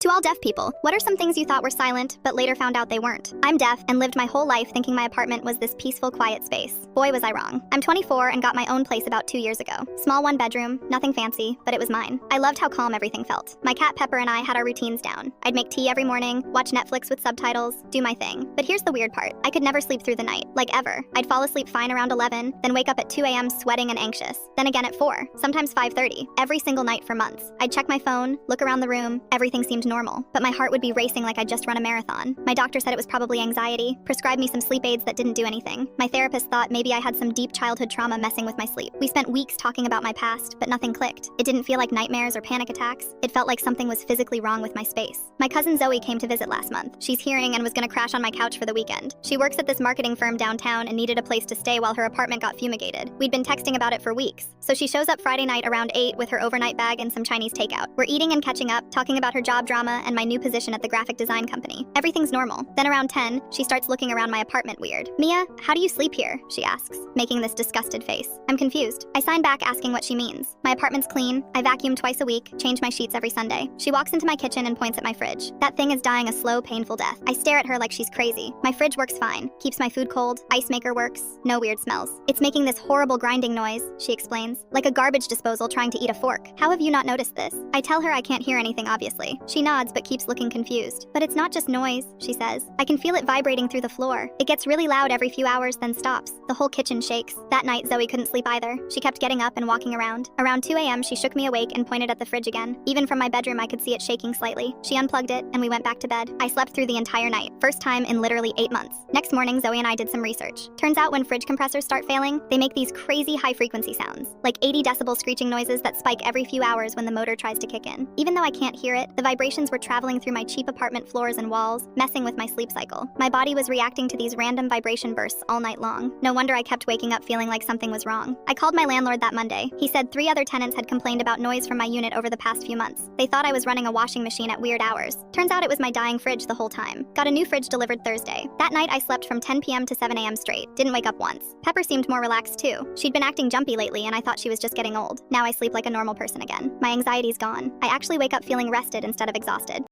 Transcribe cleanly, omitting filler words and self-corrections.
To all deaf people, what are some things you thought were silent, but later found out they weren't? I'm deaf and lived my whole life thinking my apartment was this peaceful, quiet space. Boy, was I wrong. I'm 24 and got my own place about 2 years ago. Small one bedroom, nothing fancy, but it was mine. I loved how calm everything felt. My cat Pepper and I had our routines down. I'd make tea every morning, watch Netflix with subtitles, do my thing. But here's the weird part. I could never sleep through the night, like ever. I'd fall asleep fine around 11, then wake up at 2 a.m. sweating and anxious. Then again at 4, sometimes 5:30, every single night for months. I'd check my phone, look around the room, everything seemed normal, but my heart would be racing like I'd just run a marathon. My doctor said it was probably anxiety, prescribed me some sleep aids that didn't do anything. My therapist thought maybe I had some deep childhood trauma messing with my sleep. We spent weeks talking about my past, but nothing clicked. It didn't feel like nightmares or panic attacks. It felt like something was physically wrong with my space. My cousin Zoe came to visit last month. She's hearing and was gonna crash on my couch for the weekend. She works at this marketing firm downtown and needed a place to stay while her apartment got fumigated. We'd been texting about it for weeks. So she shows up Friday night around 8 with her overnight bag and some Chinese takeout. We're eating and catching up, talking about her job drama and my new position at the graphic design company. Everything's normal. Then around 10, she starts looking around my apartment weird. "Mia, how do you sleep here?" she asks, making this disgusted face. I'm confused. I sign back asking what she means. My apartment's clean. I vacuum twice a week, change my sheets every Sunday. She walks into my kitchen and points at my fridge. That thing is dying a slow, painful death. I stare at her like she's crazy. My fridge works fine, keeps my food cold, ice maker works, no weird smells. It's making this horrible grinding noise, she explains, like a garbage disposal trying to eat a fork. How have you not noticed this? I tell her I can't hear anything obviously. She nods but keeps looking confused. But it's not just noise, she says. I can feel it vibrating through the floor. It gets really loud every few hours then stops. The whole kitchen shakes. That night Zoe couldn't sleep either. She kept getting up and walking around. Around 2 a.m. she shook me awake and pointed at the fridge again. Even from my bedroom I could see it shaking slightly. She unplugged it and we went back to bed. I slept through the entire night. First time in literally 8 months. Next morning Zoe and I did some research. Turns out when fridge compressors start failing, they make these crazy high frequency sounds. Like 80 decibel screeching noises that spike every few hours when the motor tries to kick in. Even though I can't hear it, the vibrations were traveling through my cheap apartment floors and walls, messing with my sleep cycle. My body was reacting to these random vibration bursts all night long. No wonder I kept waking up feeling like something was wrong. I called my landlord that Monday. He said 3 other tenants had complained about noise from my unit over the past few months. They thought I was running a washing machine at weird hours. Turns out it was my dying fridge the whole time. Got a new fridge delivered Thursday. That night I slept from 10 p.m. to 7 a.m. straight. Didn't wake up once. Pepper seemed more relaxed too. She'd been acting jumpy lately and I thought she was just getting old. Now I sleep like a normal person again. My anxiety's gone. I actually wake up feeling rested instead of exhausted.